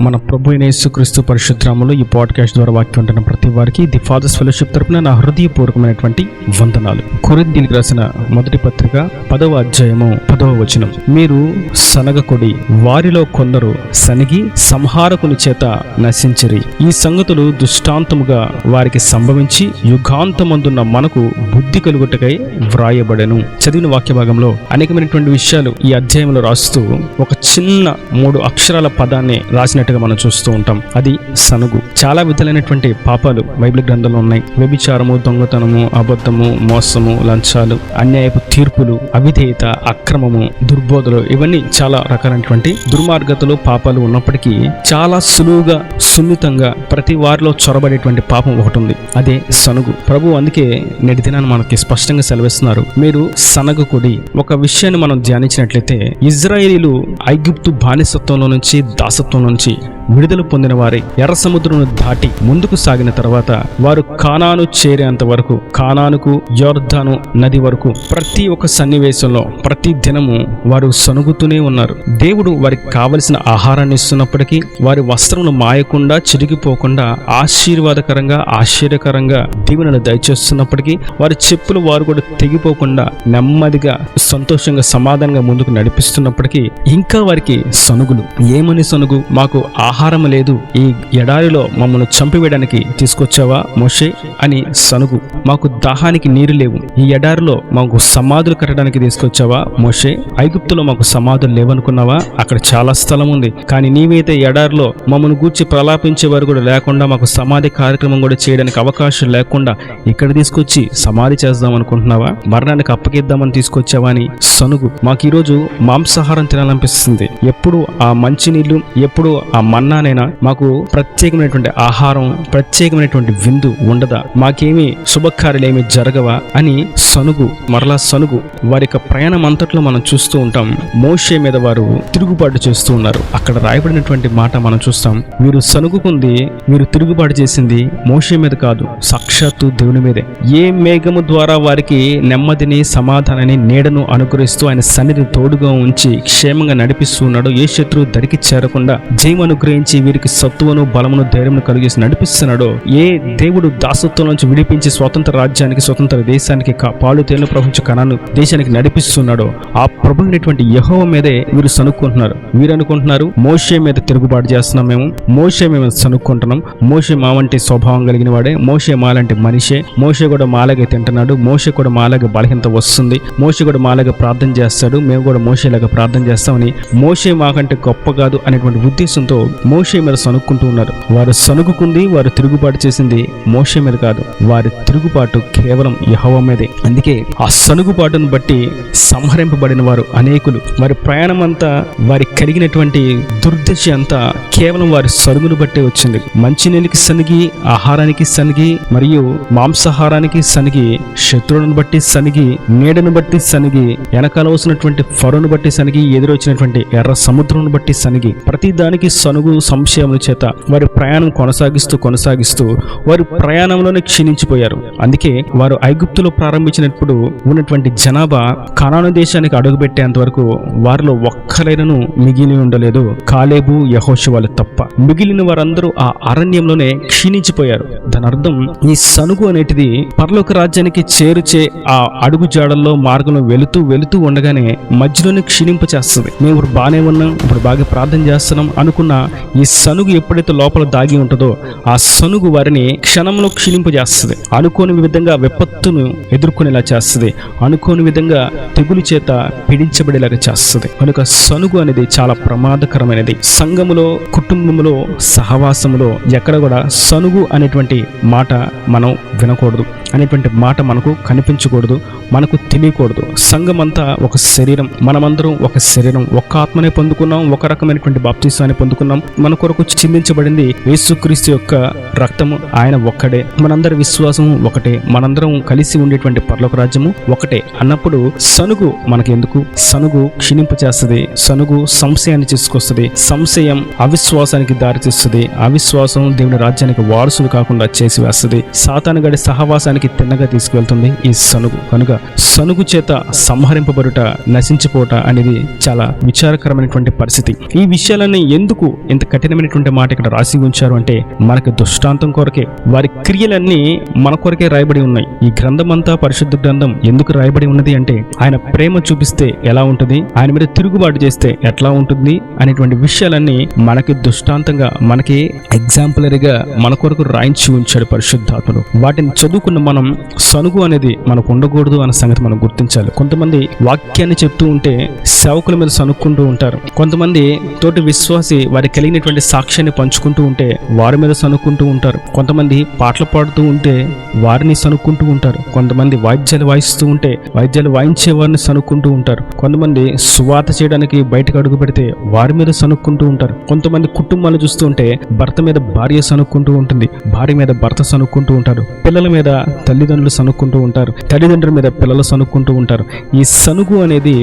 మన ప్రభు అయిన యేసుక్రీస్తు పరిశుద్ధనామములో ఈ పాడ్కాస్ట్ ద్వారా వాక్యం ఉంటున్న ప్రతి వారికి ది ఫాదర్స్ ఫెలోషిప్ తరపున నా హృదయపూర్వకమైనటువంటి వందనాలు. కొరింథీయులకు రాసిన మొదటి పత్రిక 10వ అధ్యాయము 10వ వచనం. మీరు సనగకుడి, వారిలో కొందరు సనిగి సంహారకుని చేత నశించిరి. ఈ సంగతులు దృష్టాంతముగా వారికి సంభవించి యుగాంతమందున్న మనకు బుద్ధి కలుగుటకై వ్రాయబడెను. చదివిన వాక్య భాగంలో అనేకమైనటువంటి విషయాలు ఈ అధ్యాయంలో రాస్తూ ఒక చిన్న 3 అక్షరాల పదాన్ని రాసినట్టుగా మనం చూస్తూ ఉంటాం. అది సనుగు. చాలా విధాలైనటువంటి పాపాలు బైబిల్ గ్రంథంలో ఉన్నాయి. వ్యభిచారము, దొంగతనము, అబద్ధము, మోసము, లంచాలు, అన్యాయపు తీర్పులు, అవిధేయత, అక్రమము, దుర్బోధలు, ఇవన్నీ చాలా రకాలైనటువంటి దుర్మార్గతలు, పాపాలు ఉన్నప్పటికీ చాలా సులువుగా, సున్నితంగా ప్రతి వారిలో చొరబడేటువంటి పాపం ఒకటి ఉంది. అదే సనుగు. ప్రభు అందుకే నేటి దినాన్ని మనకి స్పష్టంగా సెలవిస్తున్నారు, మీరు సనగకుడి. ఒక విషయాన్ని మనం ధ్యానించినట్లయితే, ఇజ్రాయేలీలు ఐగుప్తు బానిసత్వంలో నుంచి, దాసత్వం నుంచి విడుదల పొందిన వారి ఎర్ర సముద్రం దాటి ముందుకు సాగిన తర్వాత వారు కానాను చేరేంత వరకు, కానానుకు యోర్దాను నది వరకు ప్రతి ఒక్క సన్నివేశంలో ప్రతి దినము వారు సనుగుతూనే ఉన్నారు. దేవుడు వారికి కావలసిన ఆహారాన్ని ఇస్తున్నప్పటికీ, వారి వస్త్రములు మాయకుండా, చిరిగిపోకుండా, ఆశీర్వాదకరంగా, ఆశ్చర్యకరంగా దీవెనలు దయచేస్తున్నప్పటికీ, వారి చెప్పులు వారు కూడా తెగిపోకుండా నెమ్మదిగా, సంతోషంగా, సమాధానంగా ముందుకు నడిపిస్తున్నప్పటికీ ఇంకా వారికి సనుగులు. ఏమని సనుగు? మాకు ఆహారం లేదు, ఈ ఎడారిలో మమ్మల్ని చంపివేయడానికి తీసుకొచ్చావా మోషే అని సనుగు. మాకు దాహానికి నీరు లేవు, ఈ ఎడారిలో మాకు సమాధులు కట్టడానికి తీసుకొచ్చావా మోషే? ఐగుప్తులో మాకు సమాధులు లేవనుకున్నావా? అక్కడ చాలా స్థలం ఉంది, కానీ నీవైతే ఎడారిలో మమ్మల్ని గూర్చి ప్రలాపించే వారు కూడా లేకుండా, మాకు సమాధి కార్యక్రమం కూడా చేయడానికి అవకాశం లేకుండా ఇక్కడ తీసుకొచ్చి సమాధి చేద్దాం అనుకుంటున్నావా? మరణానికి అప్పగిద్దామని తీసుకొచ్చావా అని సనుగు. మాకు ఈరోజు మాంసాహారం తినాలనిపిస్తుంది, ఎప్పుడు ఆ మంచినీళ్ళు, ఎప్పుడు ఆ మన్నానైనా మాకు ప్రత్యేకమైనటువంటి ఆహారం, ప్రత్యేకమైనటువంటి విందు ఉండదా? మాకేమి శుభకార్యాలేమి జరగవా అని సనుగు, మరలా సనుగు. వారి యొక్క ప్రయాణం అంతట్లో మనం చూస్తూ ఉంటాం, మోషే మీద వారు తిరుగుబాటు చేస్తూ ఉన్నారు. అక్కడ రాయబడినటువంటి మాట మనం చూస్తాం, వీరు సనుగుకుంది, వీరు తిరుగుబాటు చేసింది మోషే మీద కాదు, సాక్షాత్తు దేవుని మీదే. ఏ మేఘము ద్వారా వారికి నెమ్మదిని, సమాధానాన్ని, నీడను అనుగ్రహిస్తూ ఆయన సన్నిధిని తోడుగా ఉంచి క్షేమంగా నడిపిస్తూ ఉన్నాడో, ఏ శత్రువు దరికి చేరకుండా జయం అనుగ్రహించి వీరికి సత్తువను, బలమును, ధైర్యమును కలిగేసి నడిపిస్తున్నాడో, ఏ దేవుడు దాసత్వం నుంచి విడిపించి స్వతంత్ర రాజ్యానికి, స్వతంత్ర దేశానికి, పాలు తేనెలు ప్రవహించే కనాను దేశానికి నడిపిస్తున్నాడో, ఆ ప్రభువునటువంటి యెహోవా మీదే వీరు సనుక్కుంటున్నారు. వీరు అనుకుంటున్నారు, మోషే మీద తిరుగుబాటు చేస్తున్నాం, మేము మోషే మేము సనుక్కుంటున్నాం, మోషే మా వంటి స్వభావం కలిగిన వాడే, మోషే మాలాంటి మనిషే, మోషే కూడా మాలాగే తింటున్నాడు, మోషే కూడా మాలాగే బలహీనత వస్తుంది, మోషే కూడా మాలాగా ప్రార్థన చేస్తాడు, మేము కూడా మోషేలాగా ప్రార్థన చేస్తామని, మోషే మాకంటే గొప్ప కాదు అనేటువంటి ఉద్దేశంతో మోషే మీద సనుక్కుంటూ ఉన్నారు. వారు సనుగుకుంది, వారు తిరుగుబాటు చేసింది మోషే మీద కాదు, వారి తిరుగుబాటు కేవలం యెహోవా మీదే. అందుకే ఆ సనుగుబాటును బట్టి సంహరింపబడిన వారు అనేకులు. వారి ప్రయాణం అంతా, వారి కలిగినటువంటి దుర్దశ అంతా కేవలం వారి సనుగును బట్టే వచ్చింది. మంచినీళ్ళకి సనిగి, ఆహారానికి సనిగి, మరియు మాంసాహారానికి సనిగి, శత్రువులను బట్టి సనిగి, నీడను బట్టి సనిగి, వెనకాల వస్తున్నటువంటి ఫరోను బట్టి సనిగి, ఎదురొచ్చినటువంటి ఎర్ర సముద్రం బట్టి సనిగి, ప్రతి దానికి సనుగు, సంశయముల చేత వారి ప్రయాణం కొనసాగిస్తూ వారి ప్రయాణంలోనే క్షీణించిపోయారు. అందుకే వారు ఐగుప్తులో ప్రారంభించినప్పుడు ఉన్నటువంటి జనాభా కనాను దేశానికి అడుగుపెట్టేంత వరకు వారిలో ఒక్కరైనను మిగిలి ఉండలేదు, కాలేబు, యెహోషువలు తప్ప. మిగిలిన వారందరూ ఆ అరణ్యంలోనే క్షీణించిపోయారు. దాని అర్థం, ఈ సనుగు అనేటిది పరలోక రాజ్యానికి చేరుచే ఆ అడుగు జాడల్లో మార్గంలో వెళుతూ ఉండగానే మధ్యలోనే క్షీణింపచేస్తుంది. మేము ఇప్పుడు బాగానే ఉన్నాం, ఇప్పుడు బాగా ప్రార్థన చేస్తున్నాం అనుకున్న ఈ సనుగు ఎప్పుడైతే లోపల దాగి ఉంటుందో, ఆ సనుగు వారిని క్షణంలో క్షీణింపజేస్తుంది. అనుకోని విధంగా విపత్తును ఎదుర్కొనేలా చేస్తుంది, అనుకోని విధంగా తెగులు చేత పీడించబడేలాగా చేస్తుంది. కనుక సనుగు అనేది చాలా ప్రమాదకరమైనది. సంఘములో, కుటుంబంలో, సహవాసములో ఎక్కడ కూడా సనుగు అనేటువంటి మాట మనం వినకూడదు, అనేటువంటి మాట మనకు కనిపించకూడదు, మనకు తెలియకూడదు. సంఘమంతా ఒక శరీరం, మనమందరం ఒక శరీరం, ఒక ఆత్మనే పొందుకున్నాం, ఒక రకమైనటువంటి బాప్తిసాన్ని పొందుకున్నాం. మన కొరకు చిందించబడింది యేసుక్రీస్తు యొక్క రక్తము, ఆయన ఒక్కడే. మనందరి విశ్వాసము ఒకటే, మనందరం కలిసి ఉండేటువంటి పరలోక రాజ్యము ఒకటే అన్నప్పుడు సనుగు మనకెందుకు? సనుగు క్షీణింపచేస్తుంది, సనుగు సంశయాన్ని తీసుకొస్తుంది, సంశయం అవిశ్వాసానికి దారితీస్తుంది, అవిశ్వాసం దేవుని రాజ్యానికి వారసులు కాకుండా చేసి వేస్తుంది, సాతాను గడి సహవాసానికి నరకానికి తిన్నగా తీసుకువెళ్తుంది ఈ సనుగు. కనుక సనుగు చేత సంహరింపబడుట, నశించిపోట అనేది చాలా విచారకరమైనటువంటి పరిస్థితి. ఈ విషయాలన్నీ ఎందుకు ఇంత కఠినమైనటువంటి మాట ఇక్కడ రాసి ఉంచారు అంటే మనకు దృష్టాంతం కొరకే. వారి క్రియలన్నీ మన కొరకే రాయబడి ఉన్నాయి. ఈ గ్రంథం అంతా, పరిశుద్ధ గ్రంథం ఎందుకు రాయబడి ఉన్నది అంటే ఆయన ప్రేమ చూపిస్తే ఎలా ఉంటుంది, ఆయన మీద తిరుగుబాటు చేస్తే ఎట్లా ఉంటుంది అనేటువంటి విషయాలన్నీ మనకి దృష్టాంతంగా, మనకి ఎగ్జాంపులరీగా మన కొరకు రాయించి ఉంచాడు పరిశుద్ధాత్ముడు. వాటిని చదువుకున్న మనం సనుగు అనేది మనకు ఉండకూడదు అన్న సంగతి మనం గుర్తించాలి. కొంతమంది వాక్యాన్ని చెప్తూ ఉంటే సేవకుల మీద సనుక్కుంటూ ఉంటారు. కొంతమంది తోటి విశ్వాసి వారికి కలిగినటువంటి సాక్ష్యాన్ని పంచుకుంటూ ఉంటే వారి మీద సనుక్కుంటూ ఉంటారు. కొంతమంది పాటలు పాడుతూ ఉంటే వారిని సనుక్కుంటూ ఉంటారు. కొంతమంది వాయిద్యాలు వాయిస్తూ ఉంటే వాయిద్యాలు వాయించే వారిని సనుక్కుంటూ ఉంటారు. కొంతమంది సువార్త చేయడానికి బయటకు అడుగు పెడితే వారి మీద సనుక్కుంటూ ఉంటారు. కొంతమంది కుటుంబాలు చూస్తూ ఉంటే భర్త మీద భార్య సనుక్కుంటూ ఉంటుంది, భార్య మీద భర్త సనుక్కుంటూ ఉంటారు, పిల్లల మీద తల్లిదండ్రులు సనుక్కుంటూ ఉంటారు, తల్లిదండ్రుల మీద పిల్లలు సనుక్కుంటూ ఉంటారు. ఈ సనుగు అనేది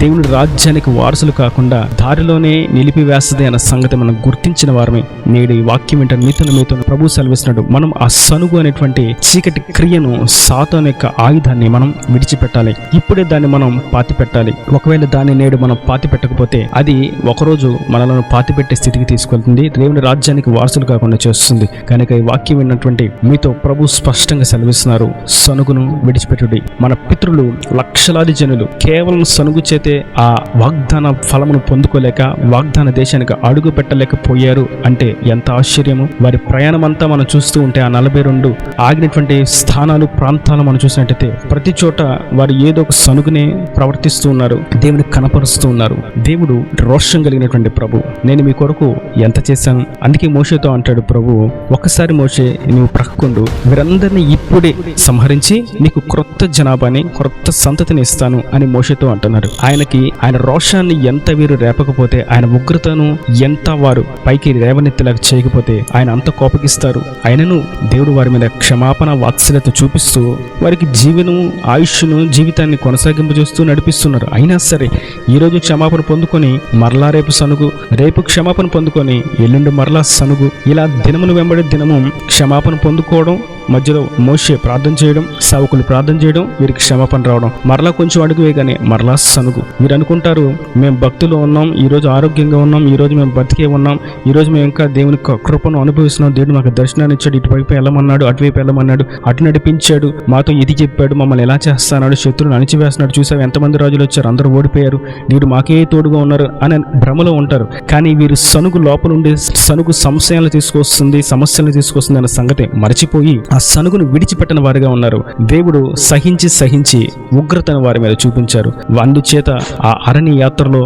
దేవుని రాజ్యానికి వారసులు కాకుండా దారిలోనే నిలిపివేస్తది అన్న సంగతి మనం గుర్తించిన వారమే. నేడు ఈ వాక్యం వింటే మీతో ప్రభు సెలవిస్తున్నాడు, మనం ఆ సనుగు అనేటువంటి చీకటి క్రియను, సాతాను యొక్క ఆయుధాన్ని మనం విడిచిపెట్టాలి. ఇప్పుడే దాన్ని మనం పాతి పెట్టాలి. ఒకవేళ దాన్ని నేడు మనం పాతి పెట్టకపోతే అది ఒకరోజు మనలను పాతిపెట్టే స్థితికి తీసుకెళ్తుంది, దేవుని రాజ్యానికి వారసులు కాకుండా చేస్తుంది. కనుక ఈ వాక్యం విన్నటువంటి మీతో ప్రభు స్పష్టంగా సెలవిస్తున్నారు, సనుగును విడిచిపెట్టుడి. మన పితరులు, లక్షలాది జనులు కేవలం సనుగు చేతే ఆ వాగ్దాన ఫలమును పొందుకోలేక వాగ్దాన దేశానికి అడుగు పెట్టలేకపోయారు అంటే ఎంత ఆశ్చర్యము. వారి ప్రయాణం అంతా మనం చూస్తూ ఉంటే ఆ 42 ఆగినటువంటి స్థానాలు, ప్రాంతాలు మనం చూసినట్టయితే ప్రతి చోట వారు ఏదో ఒక సనుగునే ప్రవర్తిస్తూ ఉన్నారు, దేవుని కనపరుస్తూ ఉన్నారు. దేవుడు రోషం కలిగినటువంటి ప్రభు, నేను మీ కొరకు ఎంత చేశాను. అందుకే మోషేతో అంటాడు ప్రభు, ఒక్కసారి మోషే నువ్వు ప్రక్కకుండు, వీరందరినీ ఇప్పుడే సంహరించి నీకు క్రొత్త జనాభాని, క్రొత్త సంతతిని ఇస్తాను అని మోషేతో అంటున్నారు. ఆయన రోషాన్ని ఎంత వీరు రేపకపోతే, ఆయన ఉగ్రతను ఎంత వారు పైకి రేవనెత్తిలాగా చేయకపోతే ఆయన అంత కోపగిస్తారు. ఆయనను దేవుడు వారి మీద క్షమాపణ, వాత్సల్యత చూపిస్తూ వారికి జీవనము, ఆయుష్ను, జీవితాన్ని కొనసాగింపజేస్తూ నడిపిస్తున్నారు. అయినా సరే ఈరోజు క్షమాపణ పొందుకొని మరలా రేపు సనుగు, రేపు క్షమాపణ పొందుకొని ఎల్లుండి మరలా సనుగు, ఇలా దినమును వెంబడి దినము క్షమాపణ పొందుకోవడం, మధ్యలో మోషే ప్రార్థన చేయడం, సేవకులు ప్రార్థన చేయడం, వీరికి క్షమాపణ రావడం, మరలా కొంచెం అడుగు వేయగానే మరలా సనుగు. మీరు అనుకుంటారు మేము భక్తులు ఉన్నాం, ఈరోజు ఆరోగ్యంగా ఉన్నాం, ఈరోజు మేము బతికే ఉన్నాం, ఈరోజు మేము ఇంకా దేవుని కృపను అనుభవిస్తున్నాం, దేవుడు మాకు దర్శనాన్ని ఇచ్చాడు, ఇటువైపు వెళ్ళమన్నాడు, అటువైపు వెళ్ళమన్నాడు, అటు నడిపించాడు, మాతో ఇది చెప్పాడు, మమ్మల్ని ఎలా చేస్తాడు, శత్రువుని అణిచివేస్తున్నాడు, చూసావు ఎంతమంది రాజులు వచ్చారు, అందరూ ఓడిపోయారు, దేవుడు మాకే తోడుగా ఉన్నారు అని భ్రమలో ఉంటారు. కానీ వీరు సనుగు లోపల ఉండే సనుగు సంశయాలు తీసుకొస్తుంది, సమస్యలను తీసుకొస్తుంది అన్న సంగతి మర్చిపోయి ఆ సనుగును విడిచిపెట్టిన వారిగా ఉన్నారు. దేవుడు సహించి ఉగ్రతను వారి మీద చూపించారు. అందుచేత ఆ అరణ్య యాత్రలో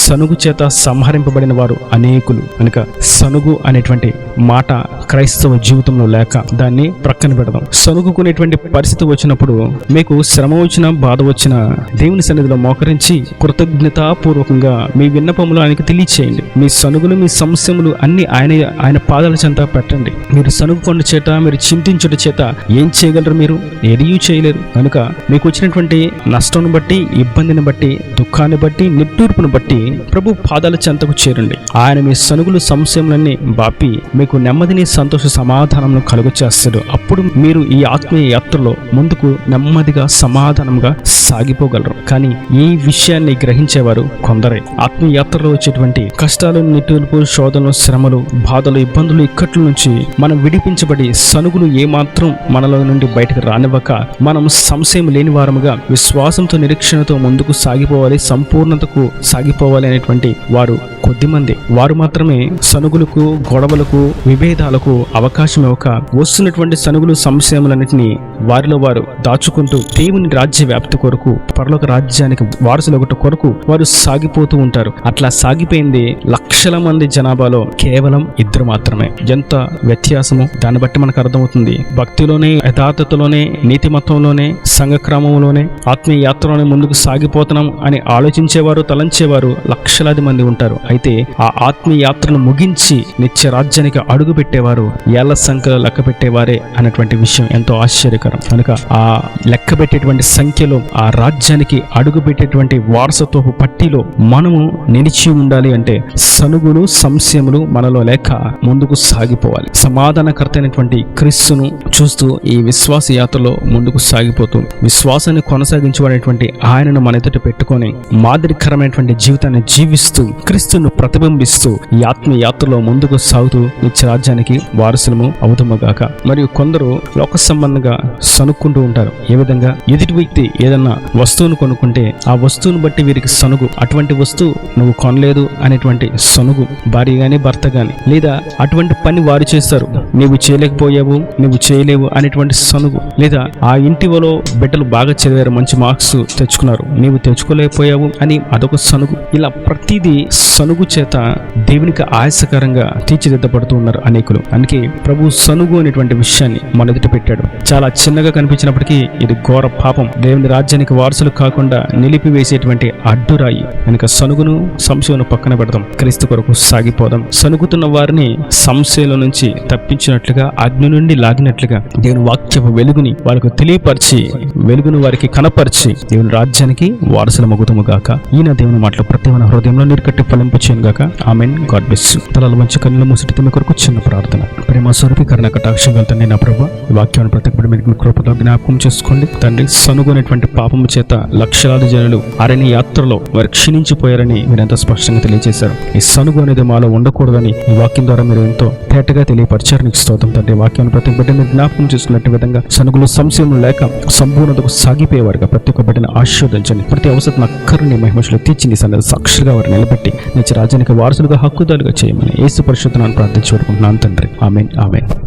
సనుగు చేత సంహరింపబడిన వారు అనేకులు. కనుక సనుగు అనేటువంటి మాట క్రైస్తవ జీవితంలో లేక దాన్ని ప్రక్కన పెడదాం. సనుగుకునేటువంటి పరిస్థితి వచ్చినప్పుడు, మీకు శ్రమ వచ్చినా, బాధ వచ్చినా దేవుని సన్నిధిలో మోకరించి కృతజ్ఞతాపూర్వకంగా మీ విన్నపములు ఆయనకు తెలియచేయండి. మీ సనుగులు, మీ సమస్యములు అన్ని ఆయన పాదాల చెంత పెట్టండి. మీరు సనుగుకొండ చేత, మీరు చింతించుట చేత ఏం చేయగలరు? మీరు ఏదీ చేయలేరు. కనుక మీకు వచ్చినటువంటి నష్టాన్ని బట్టి, ఇబ్బందిని బట్టి, దుఃఖాన్ని బట్టి, నిట్టూర్పును బట్టి ప్రభు పాదాల చెంతకు చేరండి. ఆయన మీ సనుగులు, సంశయములన్నీ బాపి మీకు నెమ్మదిని, సంతోష సమాధానం కలుగ చేస్తాడు. అప్పుడు మీరు ఈ ఆత్మీయ యాత్రలో ముందుకు నెమ్మదిగా, సమాధానంగా సాగిపోగలరు. కానీ ఈ విషయాన్ని గ్రహించేవారు కొందరే. ఆత్మీయ యాత్రలో వచ్చేటువంటి కష్టాలు, నిట్టూర్పు, శోధనలు, శ్రమలు, బాధలు, ఇబ్బందులు, ఇక్కట్ల నుంచి మనం విడిపించబడి సనుగులు ఏమాత్రం మనలో నుండి బయటకు రానివ్వక మనం సంశయం లేని వారముగా విశ్వాసంతో, నిరీక్షణతో ముందుకు సాగిపోవాలి, సంపూర్ణతకు సాగిపోవాలి అనేటువంటి వారు కొద్దిమంది. వారు మాత్రమే సనుగులకు, గొడవలకు, విభేదాలకు అవకాశం ఇవ్వక వస్తున్నటువంటి సనుగులు, సంశయములన్నింటినీ వారిలో వారు దాచుకుంటూ దేవుని రాజ్య వ్యాప్తి కొరకు, పరలోక రాజ్యానికి వారసులొకటి కొరకు వారు సాగిపోతూ ఉంటారు. అట్లా సాగిపోయింది లక్షల మంది జనాభాలో కేవలం 2 మాత్రమే. ఎంత వ్యత్యాసము దాన్ని బట్టి మనకు అర్థమవుతుంది. భక్తిలోనే, యథార్థతలోనే, నీతిమత్వంలోనే, సంఘక్రమంలోనే, ఆత్మీయ యాత్రలోనే ముందుకు సాగిపోతున్నాం అని ఆలోచించేవారు, తలంచేవారు లక్షలాది మంది ఉంటారు. అయితే ఆ ఆత్మీయ యాత్రను ముగించి నిత్య రాజ్యానికి అడుగు పెట్టేవారు ఏళ్ల సంఖ్యలో లెక్క పెట్టేవారే అన్నటువంటి విషయం ఎంతో ఆశ్చర్యకరం. కనుక ఆ లెక్క పెట్టేటువంటి సంఖ్యలో ఆ రాజ్యానికి అడుగు పెట్టేటువంటి వారసత్వపు పట్టిలో మనము నిలిచి ఉండాలి అంటే సనుగులు సంశయములు మనలో లేక ముందుకు సాగిపోవాలి. సమాధానకర్త అయినటువంటి క్రీస్తును చూస్తూ ఈ విశ్వాస యాత్రలో ముందుకు సాగిపోతూ విశ్వాసాన్ని కొనసాగించేటువంటి ఆయనను మన ఎదుట పెట్టుకొని మాదిరికరమైనటువంటి జీవితాన్ని జీవిస్తూ క్రీస్తును ప్రతిబింబిస్తూ ఈ ఆత్మీయ యాత్రలో ముందుకు సాగుతూ నిత్య రాజ్యానికి వారసులము అవుతాముగాక. మరియు కొందరు లోక సంబంధంగా సనుక్కుంటూ ఉంటారు. ఏ విధంగా? ఎదుటి వ్యక్తి ఏదన్నా వస్తువును కొనుక్కుంటే ఆ వస్తువును బట్టి వీరికి సనుగు, అటువంటి వస్తువు నువ్వు కొనలేదు అనేటువంటి సనుగు, భార్య గాని భర్త గాని, లేదా అటువంటి పని వారు చేస్తారు, నీవు చేయలేకపోయావు, నువ్వు చేయలేవు అనేటువంటి సనుగు, లేదా ఆ ఇంటిలో బిడ్డలు బాగా చదివారు, మంచి మార్క్స్ తెచ్చుకున్నారు, నీవు తెచ్చుకోలేకపోయావు అని అదొక సనుగు. ఇలా ప్రతిదీ సనుగు చేత దేవునికి ఆయాసకరంగా తీర్చిదిద్దబడుతూ ఉన్నారు అనేకులు. అందుకే ప్రభు సనుగు అనేటువంటి విషయాన్ని మన ఎదుట పెట్టాడు. చాలా చిన్నగా కనిపించినప్పటికీ ఇది ఘోర పాపం. దేవుని రాజ్యానికి వారసులు కాకుండా నిలిపివేసేటువంటి అడ్డురాయి. కనుక సనుగును సంశయను పక్కన పెడదాం, క్రీస్తు కొరకు సాగిపోదాం. సనుగుతున్న వారిని సంశయాల నుంచి తప్పించినట్లుగా, అగ్ని నుండి లాగినట్లుగా దేవుని వాక్యపు వెలుగుని వాళ్ళకు తెలియపరిచి, వెలుగును వారికి కనపరిచి దేవుని రాజ్యానికి వారసుల మగుతము గాక. ఈయన దేవుని మాటలు ప్రతి మన హృదయంలో నీరుకట్టి ఫలింపు చేయను గాక. ఆమెన్. God bless you. తలల మంచి కన్నుల మూసిటి మీ కొరకు చిన్న ప్రార్థన. ప్రేమ స్వరూపి కరుణ కటాక్షంగా తండ్రి నా ప్రభువా, ఈ వాక్యాన్ని ప్రతి మీ కృపతో జ్ఞాపకం చేసుకోండి తండ్రి. సనుగునేటువంటి పాపము చేత లక్షలాది జనులు అరణ్య యాత్రలో వారు క్షీణించిపోయారని మీరు ఎంతో స్పష్టంగా తెలియజేశారు. ఈ సనుగు అనేది మాలో ఉండకూడదని ఈ వాక్యం ద్వారా మీరు ఎంతో తేటగా తెలియపరిచారు. నీకు స్తోత్రం తండ్రి. వాక్యాన్ని ప్రతి బిడ్డ మీరు జ్ఞాపకం చేసుకున్నట్టు విధంగా సనుగులు సంశయములు లేక సంపూర్ణతకు సాగిపోయేవారుగా ప్రతి ఒక్క బిడ్డను ఆశీర్వదించండి. ప్రతి అవసరం అక్కరిని మహిమలో తీర్చింది సన్నది సాక్షిగా వారు నిలబెట్టి నిత్య రాజ్యానికి వారసులుగా హక్కుదారులుగా చేయమని యేసు పరిశుద్ధ నామమున ప్రార్థించి వేడుకుంటున్నాను తండ్రి. ఆమేన్. ఆమేన్.